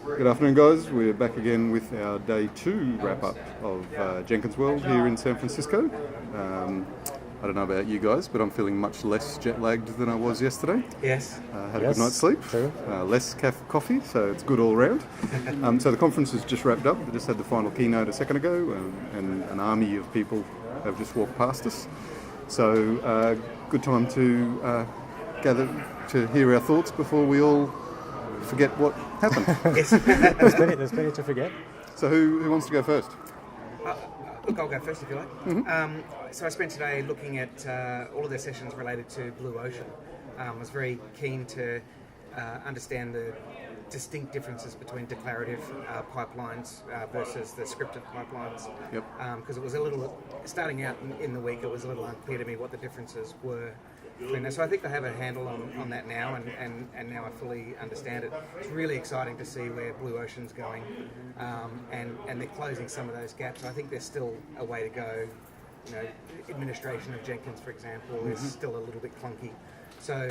Good afternoon, guys. We're back again with our day 2 wrap-up of Jenkins World here in San Francisco. I don't know about you guys, but I'm feeling much less jet-lagged than I was yesterday. Yes. Had a good night's sleep, less coffee, so it's good all round. So the conference has just wrapped up. We just had the final keynote a second ago, and an army of people have just walked past us. So good time to gather to hear our thoughts before we all forget what happened. Yes. There's plenty to forget. So who wants to go first? Look, I'll go first if you like. Mm-hmm. So I spent today looking at all of their sessions related to Blue Ocean. I was very keen to understand the distinct differences between declarative pipelines versus the scripted pipelines. Yep. Because it was a little, starting out in the week, it was a little unclear to me what the differences were. So I think they have a handle on that now, and now I fully understand it. It's really exciting to see where Blue Ocean's going, and they're closing some of those gaps. I think there's still a way to go. You know, administration of Jenkins, for example, is still a little bit clunky. So,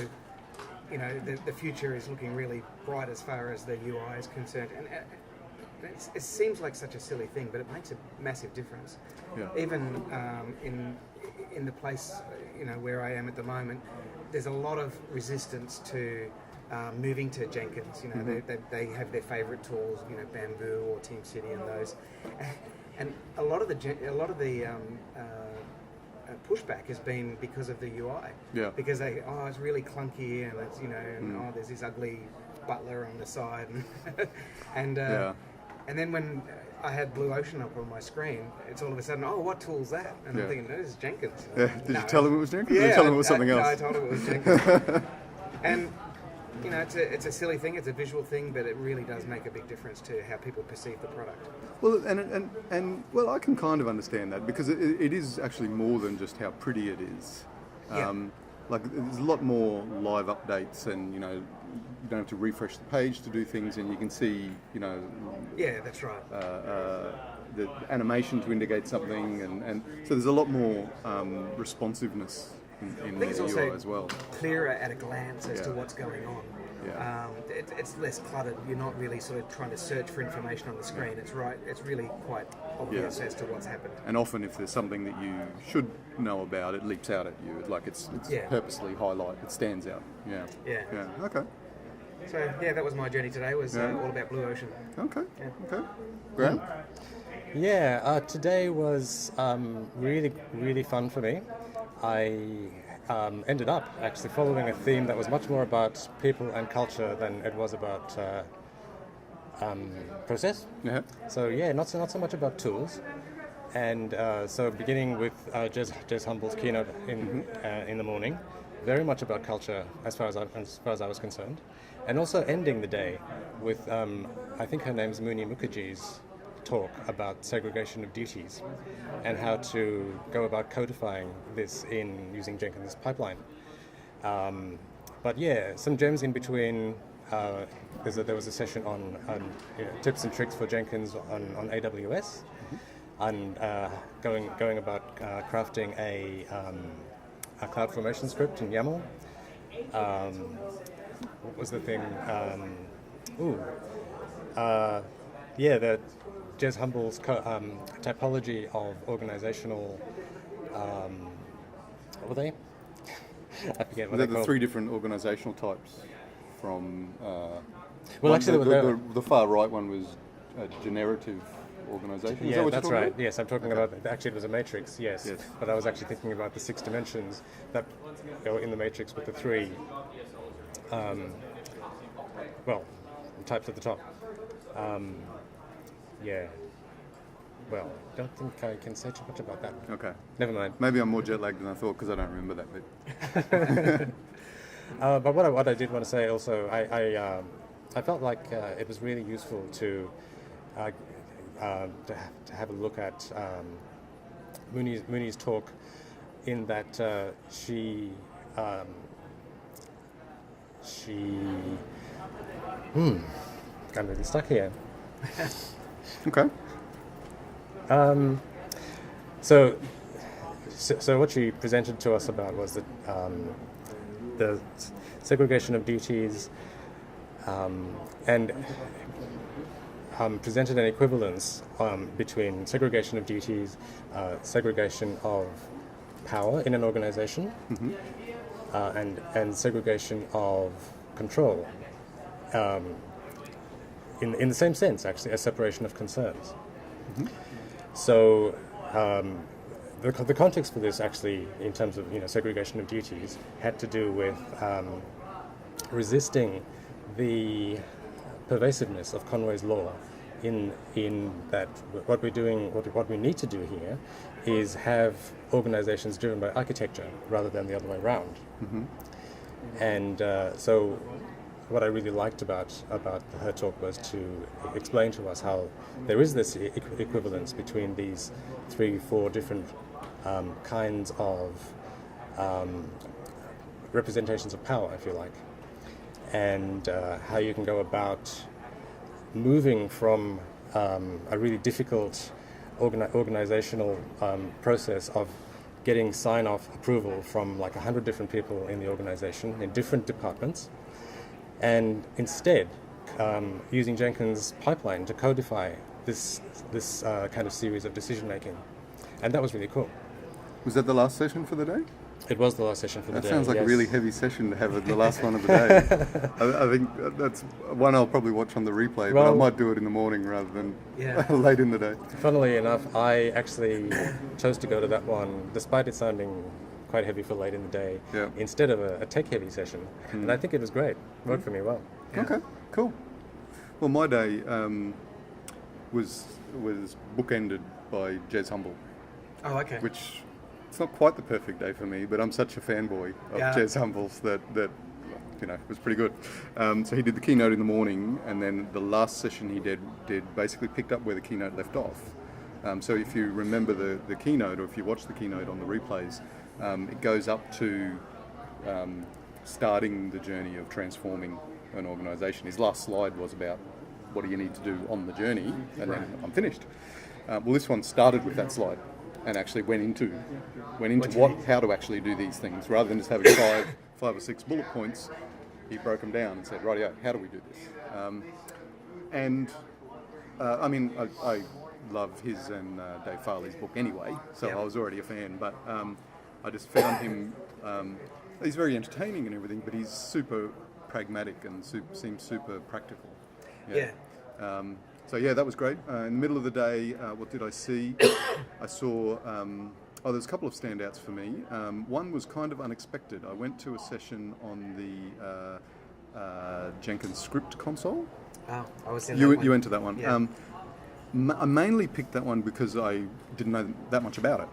you know, the future is looking really bright as far as the UI is concerned. And it seems like such a silly thing, but it makes a massive difference. Yeah. Even in the place, you know, where I am at the moment, there's a lot of resistance to moving to Jenkins. You know, they have their favourite tools, you know, Bamboo or TeamCity and those, and a lot of the pushback has been because of the UI. Yeah. Because it's really clunky, and it's, you know, and there's this ugly butler on the side, and then when I had Blue Ocean up on my screen, it's all of a sudden, what tool's that? And I'm thinking, no, this is Jenkins. Yeah. Did you tell him it was Jenkins? Yeah, or did you tell him it was something else? No, I told him it was Jenkins. And, you know, it's a silly thing, it's a visual thing, but it really does make a big difference to how people perceive the product. Well, and well, I can kind of understand that, because it is actually more than just how pretty it is. Like, there's a lot more live updates, and, you know, you don't have to refresh the page to do things, and you can see, you know... Yeah, that's right. The animation to indicate something, and so there's a lot more responsiveness in the UI as well. Clearer at a glance as to what's going on. Yeah. It's less cluttered. You're not really sort of trying to search for information on the screen. It's really quite obvious as to what's happened. And often, if there's something that you should know about, it leaps out at you. Like it's purposely highlighted. It stands out. Yeah. Okay. So that was my journey today. Was all about Blue Ocean. Okay. Graham? Yeah, today was really, really fun for me. I ended up actually following a theme that was much more about people and culture than it was about process. Yeah. So not so much about tools. And so beginning with Jez Humble's keynote in the morning, very much about culture as far as I was concerned, and also ending the day with I think her name's Muni Mukherjee's talk about segregation of duties and how to go about codifying this in using Jenkins pipeline. But some gems in between. There was a session on tips and tricks for Jenkins on AWS, and going about crafting a CloudFormation script in YAML. What was the thing? The Jez Humble's typology of organizational. What were they? I forget what they're called. The 3 different organizational types from. The far right one was a generative organization. Yeah, that's right. Yes, I'm talking about. Actually, it was a matrix. Yes, but I was actually thinking about the 6 dimensions that in the matrix with the 3. Types at the top. Well, I don't think I can say too much about that. Okay. Never mind. Maybe I'm more jet lagged than I thought, because I don't remember that bit. But what I did want to say also, I felt like it was really useful to have a look at Muni's talk, in that she I'm really stuck here. Okay. So what she presented to us about was that the segregation of duties, and presented an equivalence between segregation of duties, segregation of power in an organization, and segregation of control. In the same sense, actually, as separation of concerns. So the context for this, actually, in terms of segregation of duties, had to do with resisting the pervasiveness of Conway's law. In that, what we need to do here is have organizations driven by architecture rather than the other way around. And so what I really liked about her talk was to explain to us how there is this equivalence between these 3-4 different kinds of representations of power, if you like, and how you can go about moving from a really difficult organizational process of getting sign-off approval from like 100 different people in the organization in different departments, and instead using Jenkins pipeline to codify this kind of series of decision making, and that was really cool. Was that the last session for the day? It was the last session for the day. That sounds like yes. a really heavy session to have at the last one of the day. I think that's one I'll probably watch on the replay, but I might do it in the morning rather than late in the day. Funnily enough, I actually chose to go to that one, despite it sounding quite heavy for late in the day, instead of a tech-heavy session. And I think it was great. It worked for me well. Yeah. Okay, cool. Well, my day was bookended by Jez Humble. Oh, okay. Which, it's not quite the perfect day for me, but I'm such a fanboy of Jez Humble's that it was pretty good. So he did the keynote in the morning, and then the last session he did basically picked up where the keynote left off. So if you remember the keynote, or if you watch the keynote on the replays, it goes up to starting the journey of transforming an organisation. His last slide was about what do you need to do on the journey, and then I'm finished. Well, this one started with that slide and actually went into how to actually do these things, rather than just having five or six bullet points. He broke them down and said, rightio, how do we do this? I love his and Dave Farley's book anyway, so I was already a fan, but I just found him, he's very entertaining and everything, but he's super pragmatic and seems super practical. So that was great. In the middle of the day, what did I see? I saw, there's a couple of standouts for me. One was kind of unexpected. I went to a session on the Jenkins script console. Oh, I was in that one. You went to that one. Yeah. I mainly picked that one because I didn't know that much about it.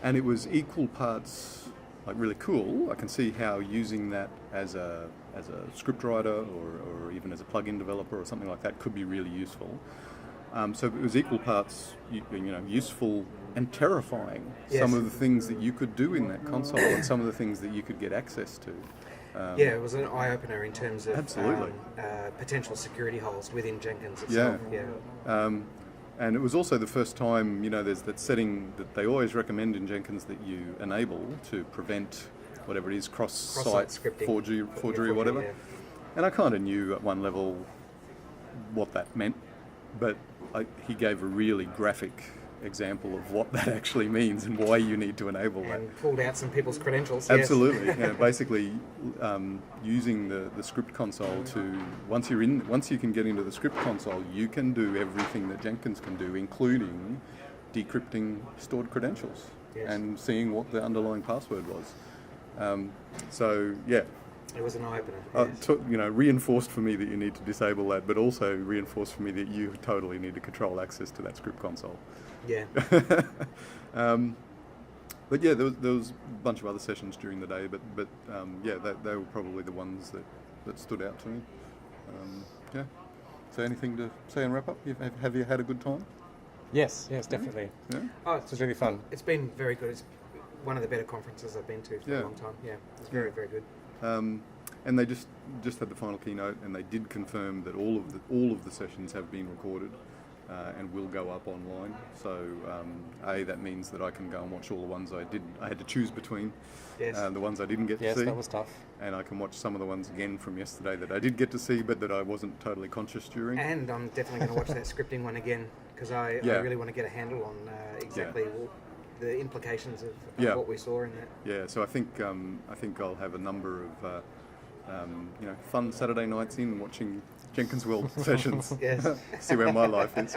And it was equal parts like really cool. I can see how using that as a scriptwriter or even as a plugin developer or something like that could be really useful. So it was equal parts useful and terrifying. Yes. Some of the things that you could do in that console and some of the things that you could get access to. It was an eye-opener in terms of absolutely. Potential security holes within Jenkins itself. And it was also the first time, there's that setting that they always recommend in Jenkins that you enable to prevent whatever it is, cross-site scripting, forgery or whatever. Yeah. And I kind of knew at one level what that meant, but he gave a really graphic example of what that actually means and why you need to enable that. And pulled out some people's credentials. Absolutely. Basically, using the script console to once you can get into the script console, you can do everything that Jenkins can do, including decrypting stored credentials and seeing what the underlying password was. It was an eye-opener. Reinforced for me that you need to disable that, but also reinforced for me that you totally need to control access to that script console. Yeah. But there was a bunch of other sessions during the day, but they were probably the ones that stood out to me. So anything to say and wrap up? Have you had a good time? Yes, definitely. Yeah? Oh, It was really fun. It's been very good. It's one of the better conferences I've been to for a long time. Yeah, it's very, very good. And they just had the final keynote, and they did confirm that all of the sessions have been recorded. and will go up online. So that means that I can go and watch all the ones I had to choose between, Yes. the ones I didn't get to Yes, see. that was tough. And I can watch some of the ones again from yesterday that I did get to see, but that I wasn't totally conscious during. And I'm definitely going to watch that scripting one again because I really want to get a handle on exactly the implications of what we saw in that. Yeah, so I think I'll have a number of fun Saturday nights in watching Jenkins World sessions. Yes. See where my life is.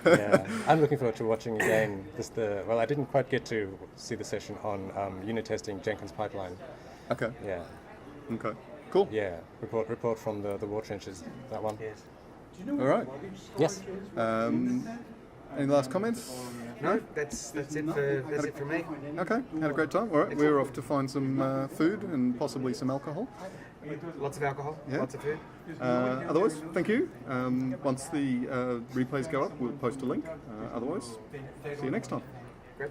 Yeah, I'm looking forward to watching again. I didn't quite get to see the session on unit testing Jenkins pipeline. Okay. Yeah, Okay. Cool. yeah. Report from the war trenches. That one. Yes. All right. Yes. Any last comments? No, that's it for me. Okay. Had a great time. All right. We're off to find some food and possibly some alcohol. Lots of alcohol, Yeah. lots of food. Otherwise, thank you. Once the replays go up, we'll post a link. Otherwise, see you next time. Great.